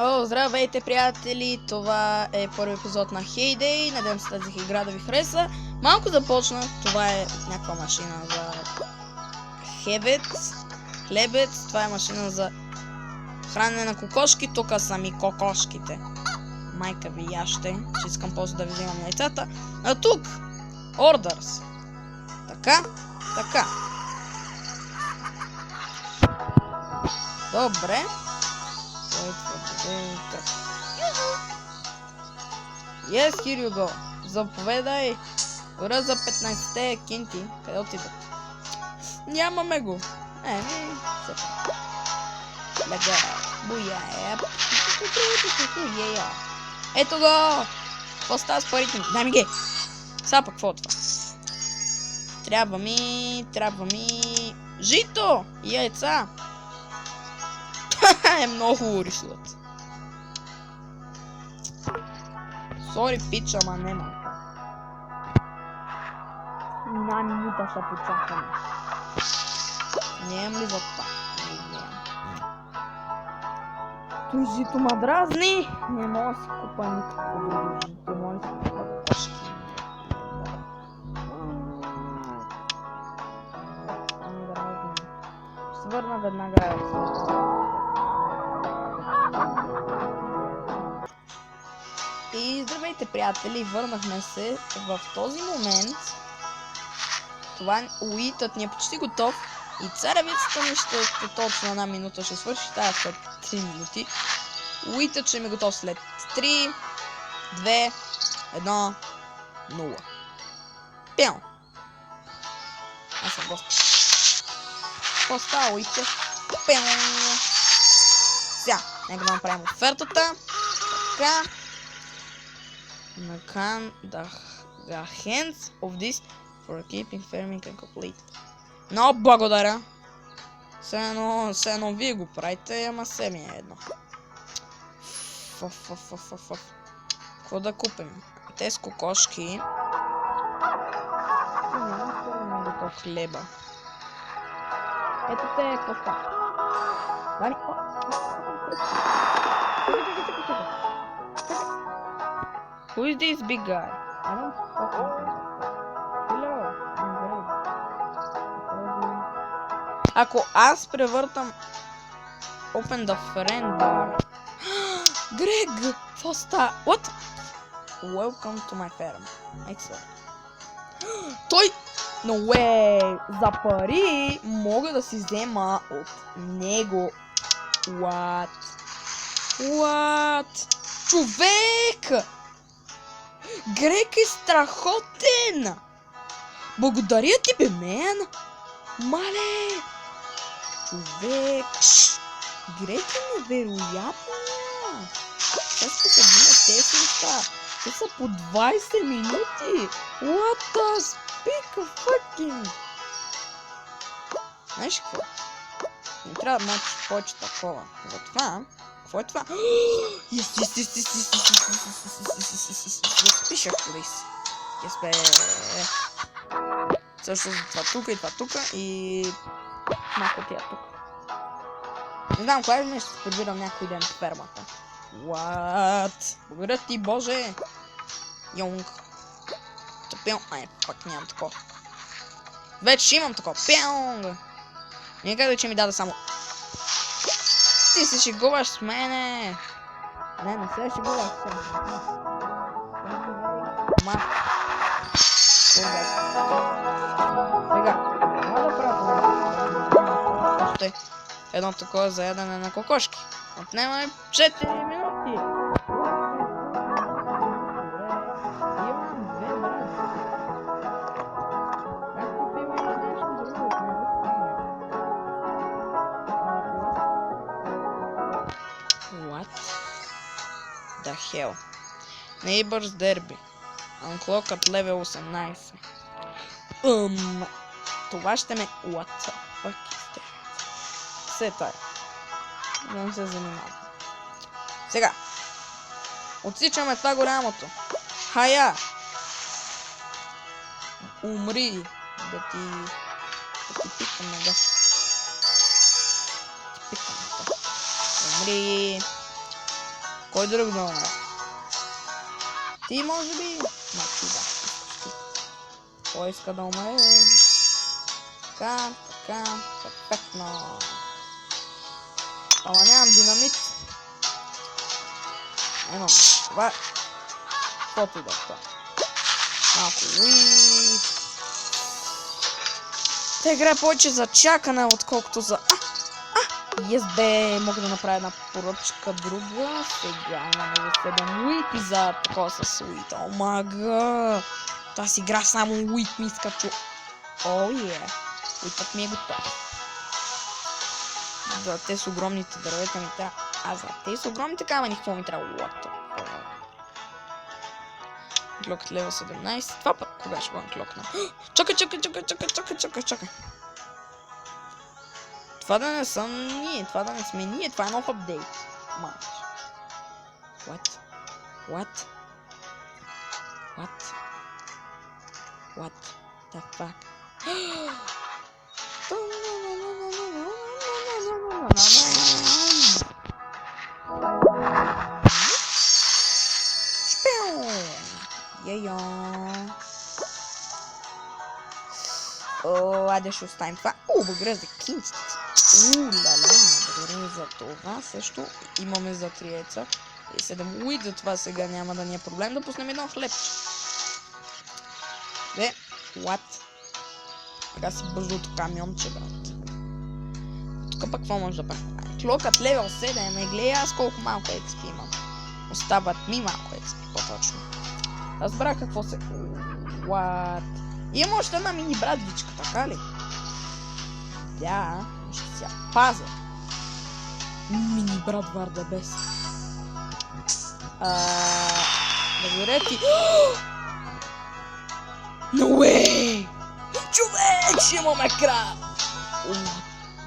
О, здравейте, приятели! Това е първи епизод на Hay Day. Надявам се тази игра да ви хареса. Малко започна. Това е някаква машина за хлебец. Това е машина за хранене на кокошки. Тук са ми кокошките. Майка ви яще, че искам после да ви взимам яйцата. А тук Orders. Така. Добре. Yes, here you go. Заповедай. Ура за 15-те кинти. Къде отидат? Нямаме го. Лега. Буя. Ето го. Какво става с парите ми? Дай ми ги. Сега пък какво е това? Трябва ми жито и яйца. Е много хубаво рисуват. Сори, пич, ама нема. Една минута ще почакаме. Нямам ли за това? Нямам. Той жито ма дразни. Не мога да си купа никакво друго жито. Мога да си купа кошки. Ще се върна веднага. И здравейте, приятели, върнахме се в този момент. Това уитът ни е почти готов и царевицата ми ще е точно една минута, ще свърши тая след 3 минути. Уитът ще ми е готов след 3, 2, 1, 0. Пяу! Аз съм гост. Какво става, уитче? Пяу! Сега, нека да направим офертата. Така. Can the hands of this for keeping farming and complete. Но благодаря. Все едно вие го правите, ама се ми е едно. Какво да купим? Те с кокошки. Готов хлеба. Ето те, какво става? Дали? Who is this big guy? I don't fucking know. Hello, I'm Greg. Ако аз превъртам Open the friend bar. Грег! Какво става? What? Welcome to my farm. Excellent. Той! No way! За пари мога да си взема от него. What? Човек! Грек е страхотен! Благодаря ти, бе, мен! Мале! Човек! Грек е невероятно! Сега ще се бина тези неща! Те са по 20 минути! What the speak of fucking... Знаеш какво? Не трябва да мълчиш повече такова. Затова... Какво е това? Пишах лис. Бе. Също това тук и това тук и... малко тия тук. Не знам, кога ще се прибирам някой ден в фермата. What? Благодаря ти, Боже! Йонг. Тъпил. Ай, пак нямам такова. Вече имам такова. Пяунг! Никъде, че ми даде само... Ти се шегуваш с мене! Не се шегуваш с мене. Сега, няма да правя още едно такова за ядене на кокошки. Отнема 4 минути. The hell. Neighbors Derby. Unclock at level 18. Това ще ме... What the fuck is that? Все тая. Не се занимавам. Сега. Отсичаме това голямото. Хая! Умри! Да ти пикам нога. Умри! Кой друг да умре? Ти може би? Ма ти да. Кой иска да умре? Така, перфектно. Ама нямам динамит. Имам това. Каквото и да е това. Малко уит. Та игра е повече за чакане, отколкото за... Ес бе, мога да направя една поръчка друга. Сега имаме за 7 уит и за такова с уит. О мага! Тази игра само уит ми иска чу... О е! Уитът ми е готов. За те с огромните дървета ми трябва... За те с огромните камъни какво ми трябва? What the fuck? Клокът лева 17. Това път кога ще го анклокна? Чакай! Това да не съм ние, това да не сме ние, това е нов апдейт. Мач. What the fuck? Айде ще оставим това. Благодаря за кинчетите. Благодаря за това. Също имаме за 3 яйца и 7 уит, затова сега няма да ни е проблем да пуснем едно хлебче. What? Сега си бързото камионче, брат. Тук пък какво може да правим? Клокът левел 7 гледай аз колко малко XP имам. Остават ми малко XP, по-точно. Разбрах какво се... What? Имам още една мини брадвичка, така ли? Да, ще си я пазя. Мини брат Варда без. Благодаря ти. No way! Човек, ще имаме краб! What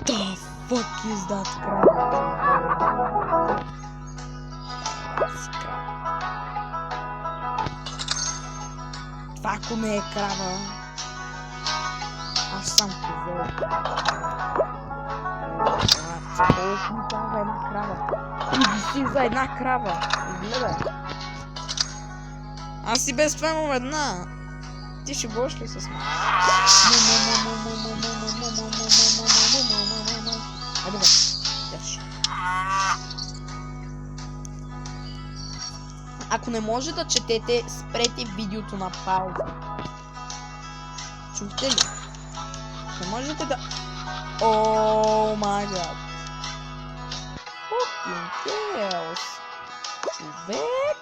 the fuck is that crab? Това ако не е краба, аз съм козел. Колко ми дава една крава? Иди си за една крава. Гледай. Аз си без това имам една. Ти ще гош ли с мен? Айде бе, яш. Ако не може да четете, спрете видеото на пауза. Чухте ли? Не можете да... О май гад. Fucking chaos. Човек.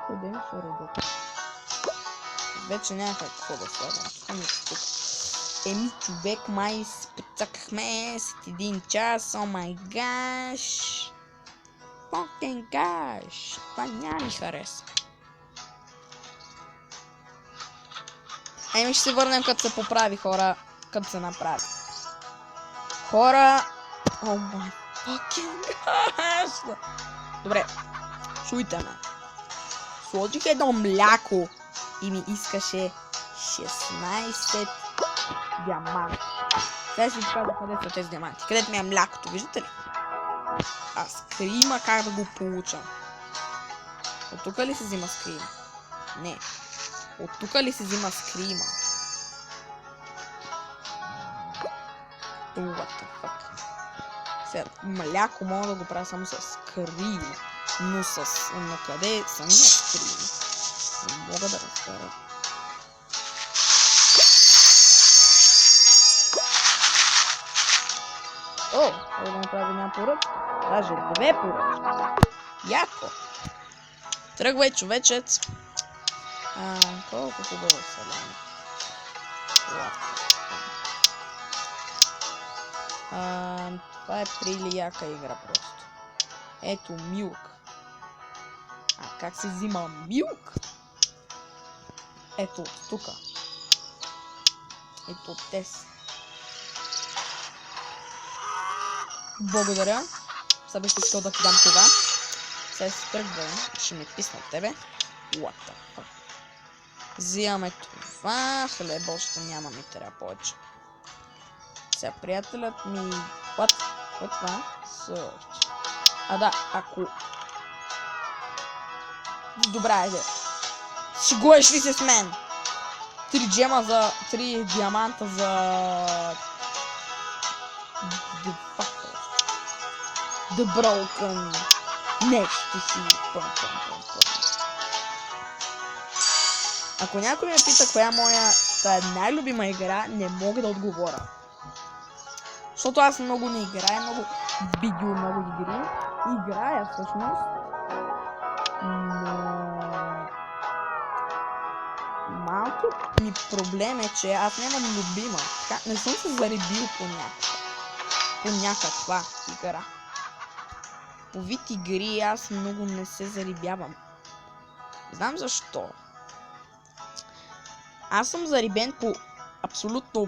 Къде ще работи? Вече няма какво да слагам. Еми човек, май спецакахме след 1 час. О май гаш. Fucking gosh. Това няма ми хареса. Еми ще се върнем като се поправи, хора. Като се направи. Хора. О май fucking gosh. Добре. Чуйте ме. Сложих едно мляко и ми искаше 16 диаманти. Сега ще ви кажа къде са тези диаманти. Където ми е млякото, виждате ли? А скрима как да го получа? От тук ли се взима скрима? Не. От тук ли се взима скрима? What the fuck? Сега, мляко мога да го правя само с скрима. Но къде е самия скрим? Не мога да разбера. О, трябва да направя една поръчка. Даже 2 поръчки. Яко. Тръгвай, човечец. Колко хубаво селяне. Това е прилияка игра просто. Ето милк. Как се взима милк? Ето от тука. Ето от тез. Благодаря. Сега беше искал да ти дам това. Сега си тръгвам. Ще ми писна от тебе. What the fuck? Взимаме това. Хлеба още няма, ми трябва повече. Сега приятелят ми... What? Какво е това? Search. Да, ако... Добра идея. Шегуеш ли се с мен? 3 джема за... 3 диаманта за... The Broken. Нещо си. Ако някой ме пита коя моята най-любима игра, не мога да отговоря. Защото аз много не играя, много видео, много игри. Играя всъщност. Но... Малкият ми проблем е, че аз нямам любима. Така, не съм се заребил по някаква игра. По вид игри аз много не се зарибявам. Знам защо. Аз съм зарибен по абсолютно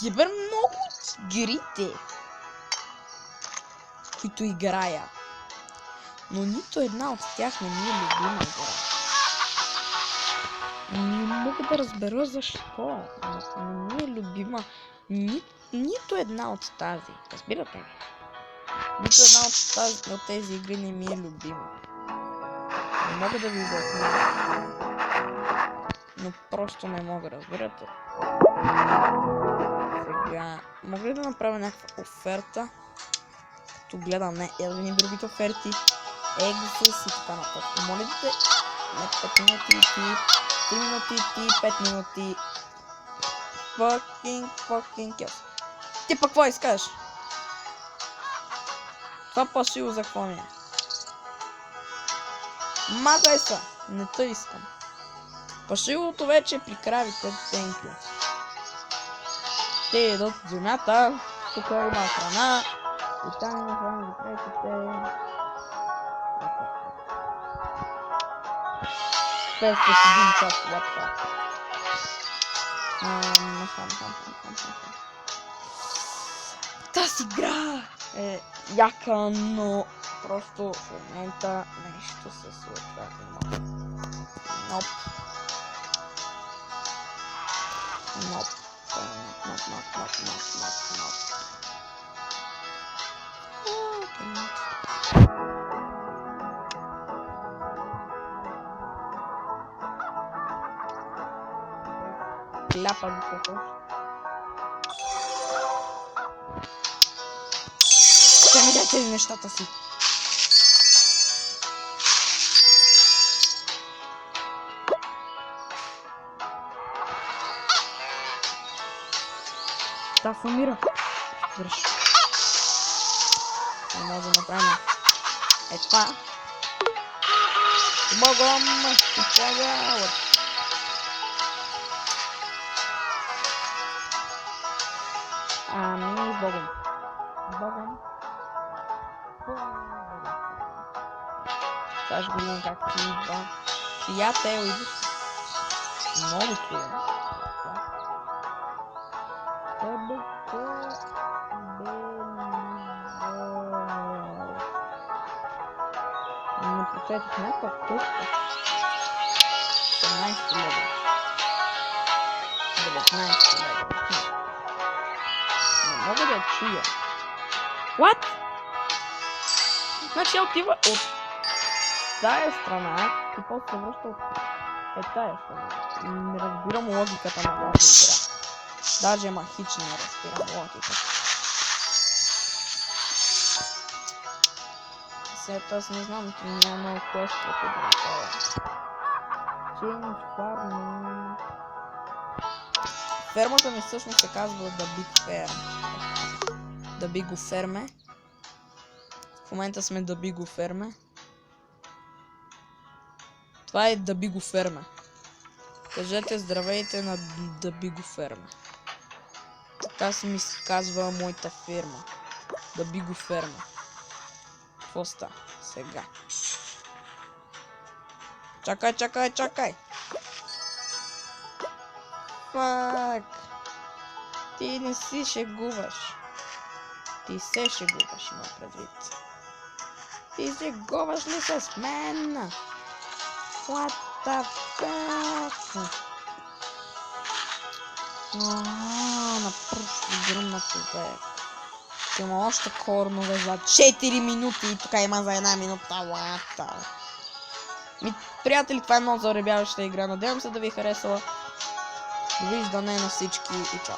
гибер много от игрите, които играя. Но нито една от тях не ми е любима игра. Не мога да разбера защо. Не ми е любима нито една от тази. Разбирате ли? Нито една от тези игри не ми е любима. Не мога да ви обясня. Но просто не мога, разбирате. Сега, мога ли да направя някаква оферта? Като гледам, не, едни другите оферти. Exes и така нататък. Молите, не 5 минути, 3 минути, 5 минути. Fucking kills. Ти пък какво искаш? Това пашило за какво ми е? Махай са! Не те искам. Пашилото вече е при кравите, thank you. Те едат от земята, тук има храна, и там има храна за кравите. 501 час, what the? Тази игра е яка, но просто в момента нещо се случва. Nope. Кляпа го какво. Ще ми дайте нещата си. Да, умира. Върши. Не може да направим. Е това. Богом, изчага. Ами, Богом. Богом. Сега ще видим как ти идва. Приятел, идва. Много трудно. Не прочетох някаква къща. 17 лева. 19 лева. Не мога да я чуя. What? Значи отива от тая страна и после се връща от тая страна. Не разбирам логиката на тази игра. Даже ама хич не разбирам логиката. Сега аз не знам, че няма квестовете да направя. Change farm. Фермата ми всъщност се казва The Big Farm. The Big Farm. В момента сме The Big Farm. Това е The Big Farm. Кажете здравейте на The Big Farm. Така се ми казва моята ферма. The Big Farm. Какво ста? Сега. Чакай! Фак! Ти не си шегуваш. Ти се шегуваш, има предвид. Ти шегуваш ли с мен? What the fuck? Направо гръмна човек. Ще има още корнове за 4 минути и тук има за 1 минута. Лата. Приятели, това е много заребяваща игра. Надявам се да ви е харесала. Довиждане на всички и чао.